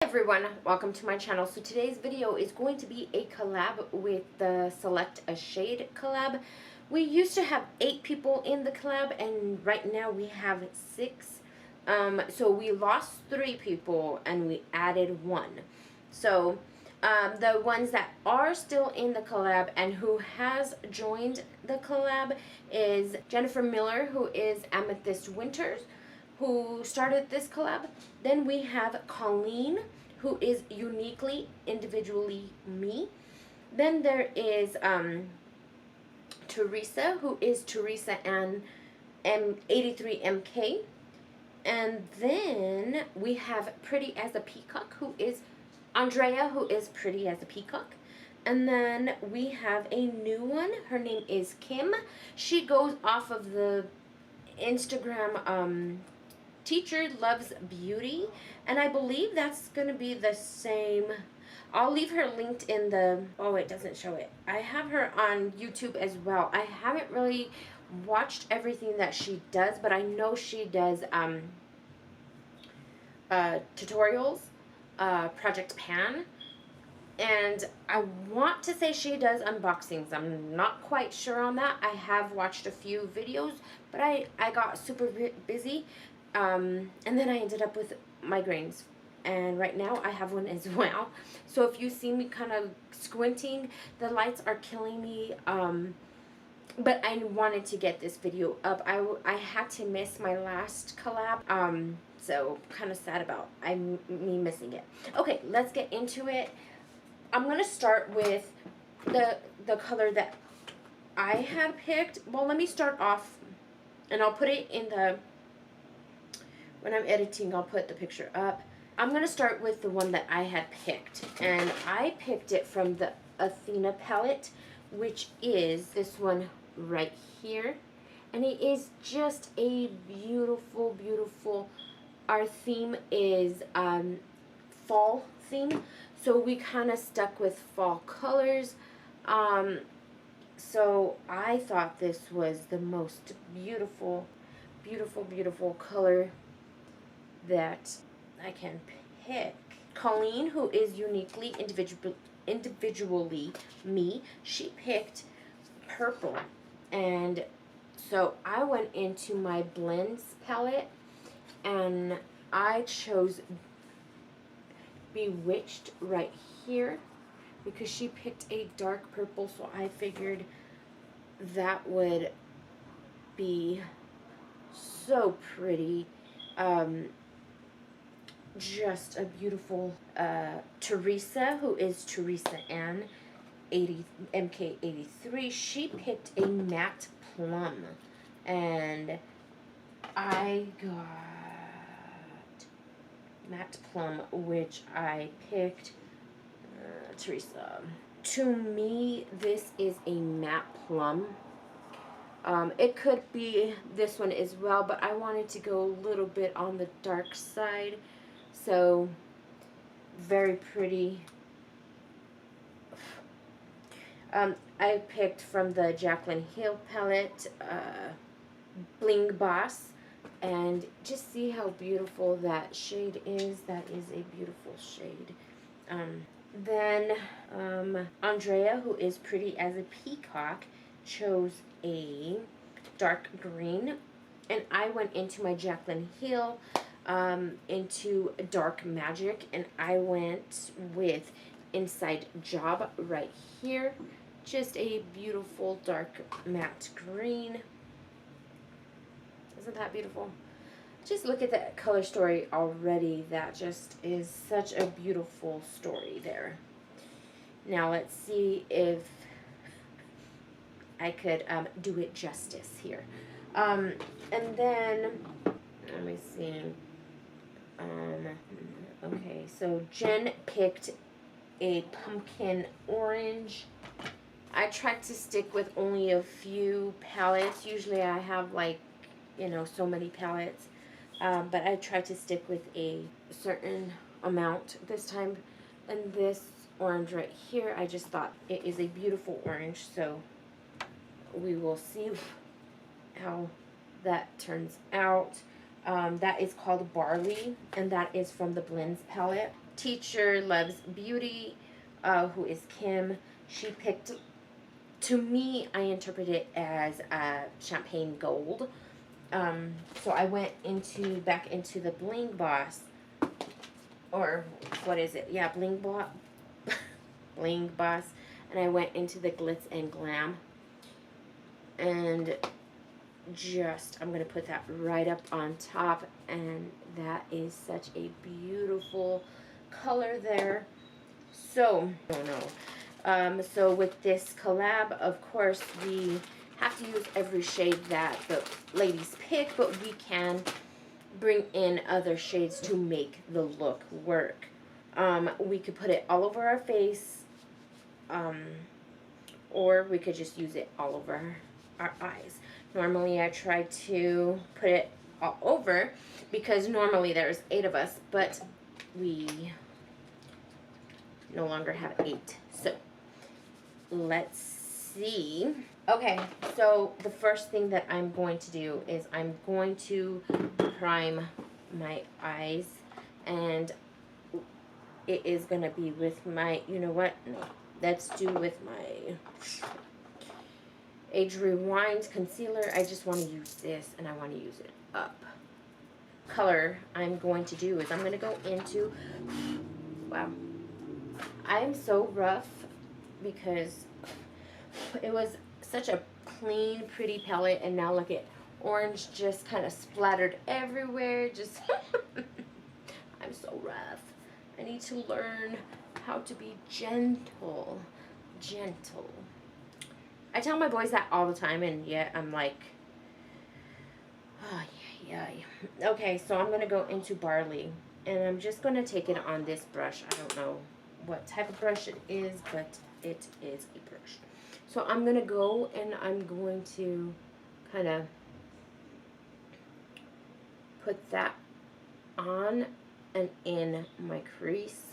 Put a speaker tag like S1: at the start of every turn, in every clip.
S1: Everyone, welcome to my channel. So today's video is going to be a collab with the Select a Shade collab. We used to have 8 people in the collab and right now we have 6. So we lost 3 people and we added 1. So the ones that are still in the collab and who has joined the collab is Jennifer Miller, who is Amethyst Winters, who started this collab. Then we have Colleen, who is Uniquely Individually Me. Then there is Teresa, who is Teresa and M83MK. And then we have Pretty as a Peacock, who is Andrea, who is Pretty as a Peacock. And then we have a new one. Her name is Kim. She goes off of the Instagram Teacher Loves Beauty, and I believe that's going to be the same. I'll leave her linked in the, oh, it doesn't show it. I have her on YouTube as well. I haven't really watched everything that she does, but I know she does tutorials, Project Pan, and I want to say she does unboxings. I'm not quite sure on that. I have watched a few videos, but I got super busy. And then I ended up with migraines, and right now I have one as well. So if you see me kind of squinting, the lights are killing me. But I wanted to get this video up. I had to miss my last collab. So kind of sad about me missing it. Okay, let's get into it. I'm gonna start with the color that I had picked. Well, let me start off, and I'll put it in the. When I'm editing, I'll put the picture up. I'm going to start with the one that I had picked. And I picked it from the Athena palette, which is this one right here. And it is just a beautiful, beautiful. Our theme is fall theme. So we kind of stuck with fall colors. So I thought this was the most beautiful, beautiful, beautiful color that I can pick. Colleen, who is Uniquely Individually Me, she picked purple. And so I went into my blends palette and I chose Bewitched right here because she picked a dark purple, so I figured that would be so pretty. Just a beautiful Teresa, who is Teresa Ann MK83. She picked a matte plum, and I got matte plum, which I picked Teresa. To me, this is a matte plum. It could be this one as well, but I wanted to go a little bit on the dark side. So, very pretty. I picked from the Jaclyn Hill palette, Bling Boss, and just see how beautiful that shade is. That is a beautiful shade. Then Andrea, who is Pretty as a Peacock, chose a dark green, and I went into my Jaclyn Hill into Dark Magic, and I went with Inside Job right here. Just a beautiful dark matte green. Isn't that beautiful? Just look at that color story already. That just is such a beautiful story there. Now let's see if I could do it justice here. And then, let me see. Okay, so Jen picked a pumpkin orange. I tried to stick with only a few palettes. Usually I have like, you know, so many palettes. But I tried to stick with a certain amount this time. And this orange right here, I just thought it is a beautiful orange. So we will see how that turns out. That is called Barley, and that is from the Blends palette. Teacher Loves Beauty, who is Kim. She picked, to me, I interpret it as champagne gold. So I went back into the Bling Boss, or what is it? Yeah, Bling Boss, and I went into the Glitz and Glam, and I'm gonna put that right up on top, and that is such a beautiful color there. So, so with this collab, of course, we have to use every shade that the ladies pick, but we can bring in other shades to make the look work. We could put it all over our face, or we could just use it all over our eyes. Normally I try to put it all over because normally there's 8 of us, but we no longer have 8. So let's see. Okay, so the first thing that I'm going to do is I'm going to prime my eyes, and it is going to be with my, you know what, no, let's do with my Age Rewind concealer. I just want to use this, and I want to use it up. Color I'm going to do is I'm going to go into, wow, I am so rough because it was such a clean, pretty palette, and now look at orange just kind of splattered everywhere. Just I'm so rough. I need to learn how to be gentle. I tell my boys that all the time, and yet I'm like, oh yeah. Okay, so I'm gonna go into Barley, and I'm just gonna take it on this brush. I don't know what type of brush it is, but it is a brush. So I'm going to go and I'm going to kind of put that on and in my crease.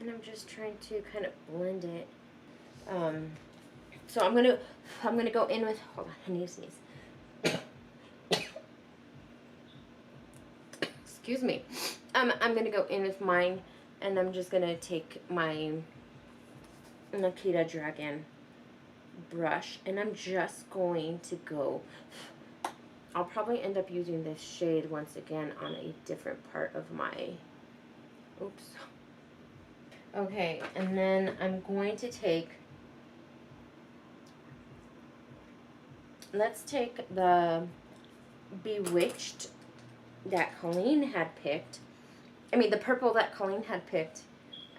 S1: And I'm just trying to kind of blend it. So I'm gonna go in with, hold on, I need to sneeze. Excuse me. I'm gonna go in with mine, and I'm just gonna take my Nakita Dragon brush, and I'm just going to go, I'll probably end up using this shade once again on a different part of my, oops. Okay, and then I'm going to take, let's take the Bewitched that Colleen had picked. I mean, the purple that Colleen had picked,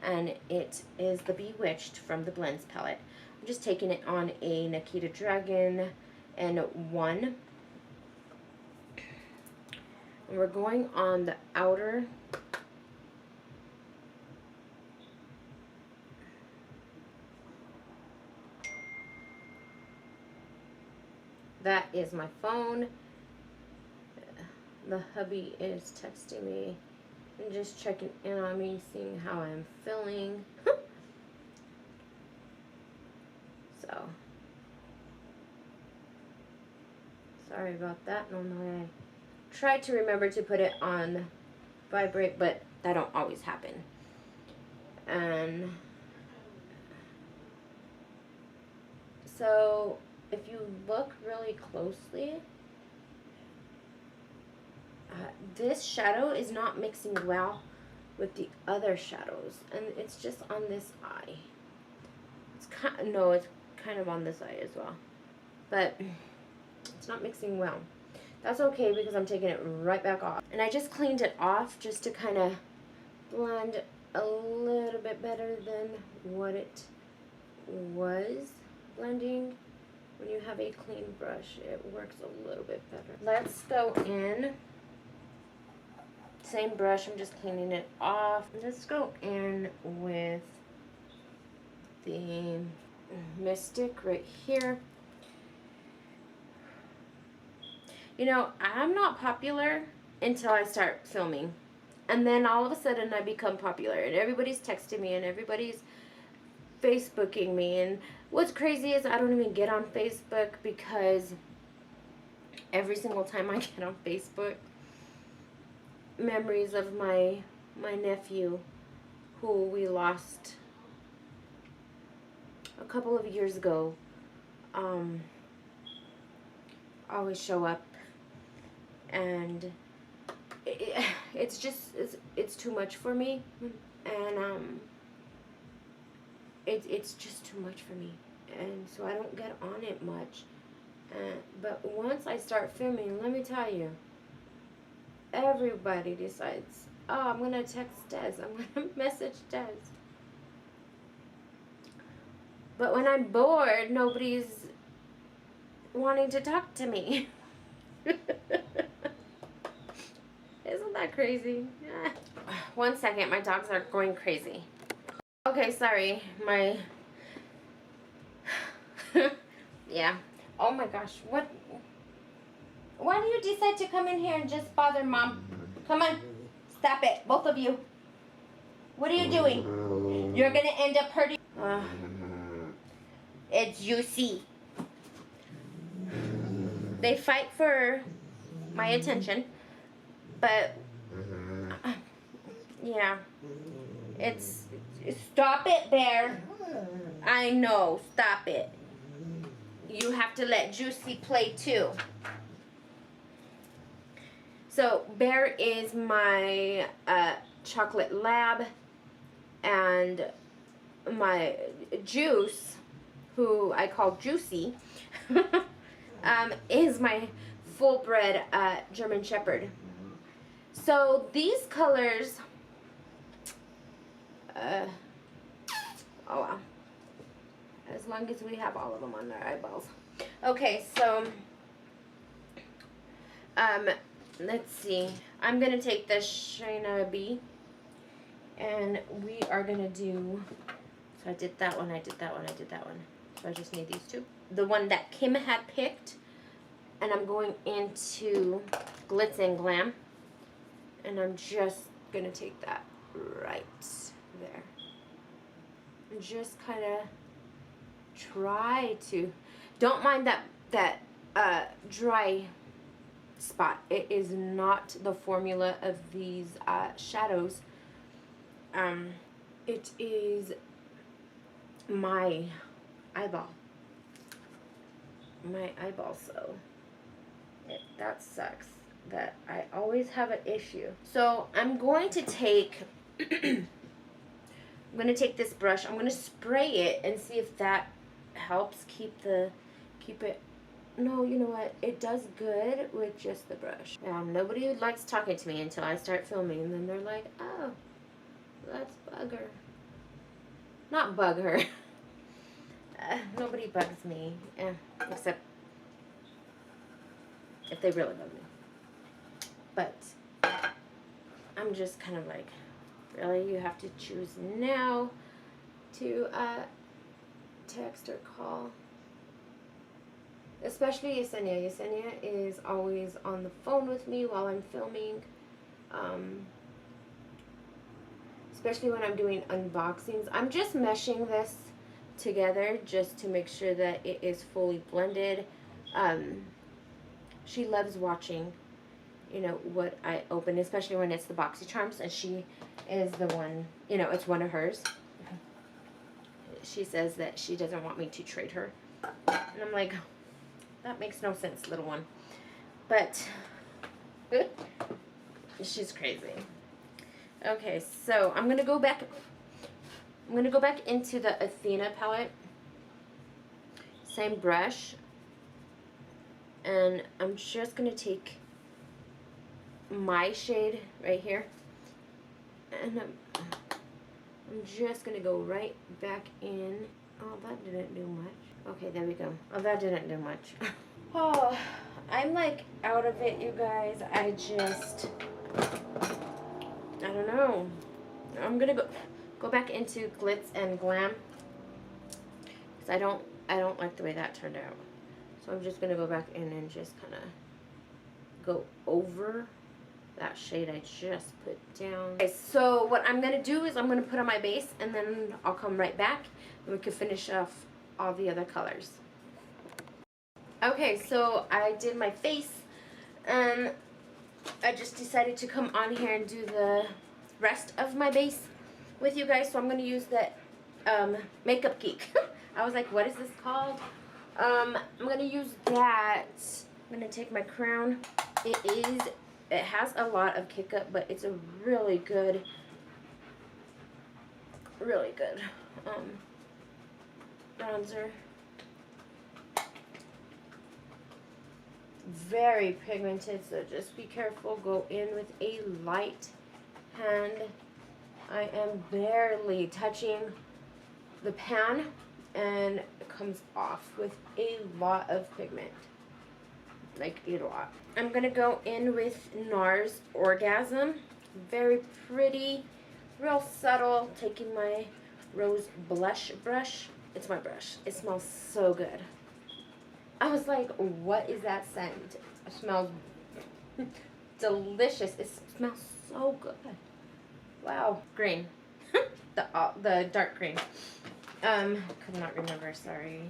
S1: and it is the Bewitched from the Blends palette. I'm just taking it on a Nakita Dragon and 1. And we're going on the outer. That is my phone. The hubby is texting me and just checking in on me, seeing how I'm feeling. So, sorry about that. Normally I try to remember to put it on vibrate, but that don't always happen. And so if you look really closely, this shadow is not mixing well with the other shadows, and it's just on this eye. It's kind of on this eye as well, but it's not mixing well. That's okay because I'm taking it right back off, and I just cleaned it off just to kind of blend a little bit better than what it was blending. When you have a clean brush, it works a little bit better. Let's go in. Same brush, I'm just cleaning it off. Let's go in with the Mystic right here. You know, I'm not popular until I start filming. And then all of a sudden I become popular. And everybody's texting me and everybody's Facebooking me. And what's crazy is I don't even get on Facebook, because every single time I get on Facebook, memories of my nephew, who we lost a couple of years ago, always show up. And it's just, it's too much for me. And it's just too much for me, and so I don't get on it much. But once I start filming, let me tell you, everybody decides, oh, I'm gonna text Des, I'm gonna message Des. But when I'm bored, nobody's wanting to talk to me. Isn't that crazy? 1 second, my dogs are going crazy. Okay, sorry, yeah. Oh my gosh, what? Why do you decide to come in here and just bother Mom? Come on, stop it, both of you. What are you doing? You're gonna end up hurting. It's juicy. They fight for my attention, but yeah, it's stop it, Bear. I know, stop it. You have to let Juicy play too. So Bear is my chocolate lab, and my Juice, who I call Juicy, is my full-bred German Shepherd. So these colors, oh wow, as long as we have all of them on their eyeballs. Okay, so let's see, I'm gonna take the Shayna B, and we are gonna do, so I did that one, I did that one, I did that one, so I just need these two. The one that Kim had picked, and I'm going into Glitz and Glam, and I'm just gonna take that right there and just kind of try to, don't mind that dry spot. It is not the formula of these shadows. It is my eyeball. So that sucks that I always have an issue. So I'm going to take I'm going to take this brush, I'm going to spray it and see if that helps keep it. No, you know what, it does good with just the brush. Nobody likes talking to me until I start filming, and then they're like, oh, let's bug her. Not bug her. Nobody bugs me, except if they really love me. But I'm just kind of like, really, you have to choose now to text or call. Especially Yesenia. Yesenia is always on the phone with me while I'm filming. Especially when I'm doing unboxings. I'm just meshing this together just to make sure that it is fully blended. She loves watching, you know, what I open, especially when it's the BoxyCharms, and she is the one, you know, it's one of hers. She says that she doesn't want me to trade her, and I'm like, that makes no sense, little one. But she's crazy. Okay, so I'm gonna go back into the Athena palette, same brush, and I'm just gonna take my shade right here, and I'm just gonna go right back in. Oh, that didn't do much. Okay, there we go. Oh, that didn't do much. Oh, I'm like out of it, you guys. I don't know. I'm gonna go back into Glitz and Glam, because I don't like the way that turned out. So I'm just gonna go back in and just kind of go over that shade I just put down. Okay, so what I'm going to do is I'm going to put on my base, and then I'll come right back and we can finish off all the other colors. Okay, so I did my face, and I just decided to come on here and do the rest of my base with you guys. So I'm going to use that Makeup Geek. I was like, what is this called? I'm going to use that. I'm going to take my crown. It has a lot of kick up, but it's a really good bronzer. Very pigmented, so just be careful. Go in with a light hand. I am barely touching the pan, and it comes off with a lot of pigment, like a lot. I'm gonna go in with NARS Orgasm. Very pretty, real subtle. Taking my rose blush brush. It's my brush. It smells so good. I was like, what is that scent? It smells delicious. It smells so good. Wow. Green. the dark green. Could not remember, sorry.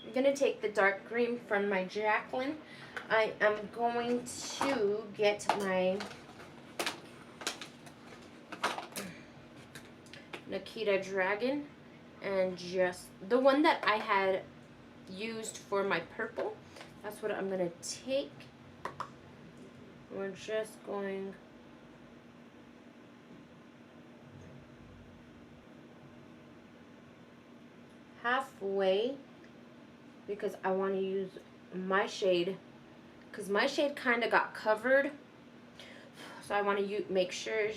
S1: I'm going to take the dark green from my Jacqueline. I am going to get my Nikita Dragon, and just the one that I had used for my purple. That's what I'm going to take. We're just going halfway, because I want to use my shade, because my shade kind of got covered, so I want to make sure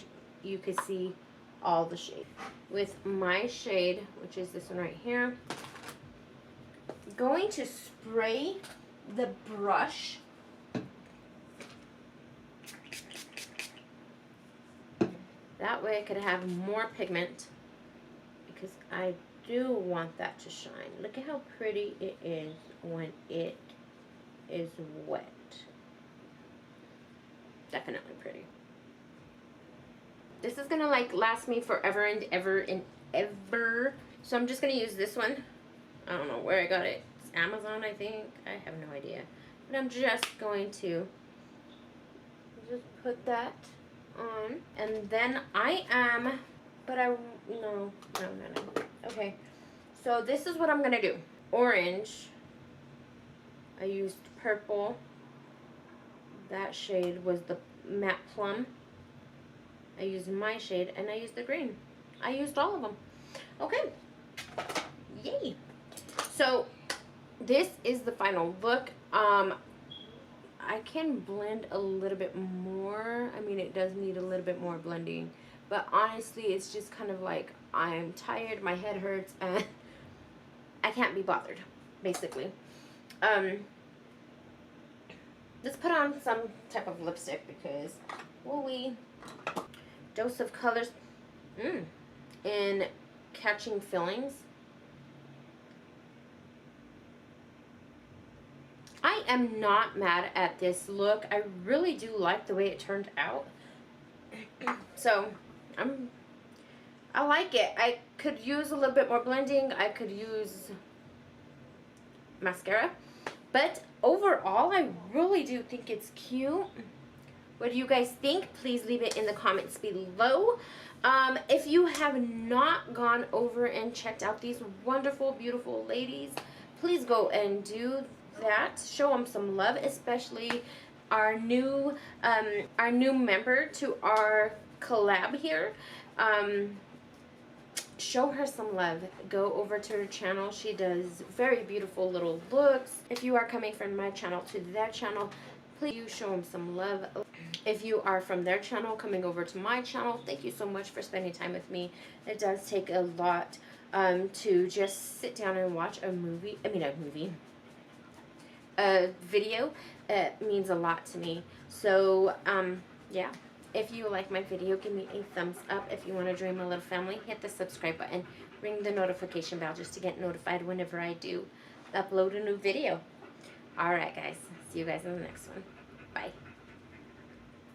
S1: you can see all the shade. With my shade, which is this one right here, I'm going to spray the brush that way I could have more pigment, because I do want that to shine. Look at how pretty it is when it is wet. Definitely pretty. This is gonna like last me forever and ever and ever. So I'm just gonna use this one. I don't know where I got it. It's Amazon, I think. I have no idea. But I'm just going to just put that on. And then no. Okay, so this is what I'm gonna do. Orange. I used purple. That shade was the matte plum. I used my shade, and I used the green. I used all of them. Okay. Yay. So this is the final look. I can blend a little bit more. I mean, it does need a little bit more blending, but honestly, it's just kind of like I'm tired, my head hurts, and I can't be bothered, basically. Let's put on some type of lipstick, because dose of colors in Catching Feelings. I am not mad at this look. I really do like the way it turned out. So I like it. I could use a little bit more blending. I could use mascara, but overall I really do think it's cute. What do you guys think? Please leave it in the comments below. If you have not gone over and checked out these wonderful, beautiful ladies, please go and do that. Show them some love, especially our new member to our collab here. Show her some love. Go over to her channel. She does very beautiful little looks. If you are coming from my channel to their channel, please show them some love. If you are from their channel coming over to my channel, thank you so much for spending time with me. It does take a lot to just sit down and watch a video. It means a lot to me. So yeah, if you like my video, give me a thumbs up. If you want to join my little family, hit the subscribe button, ring the notification bell just to get notified whenever I do upload a new video. Alright guys, see you guys in the next one. Bye.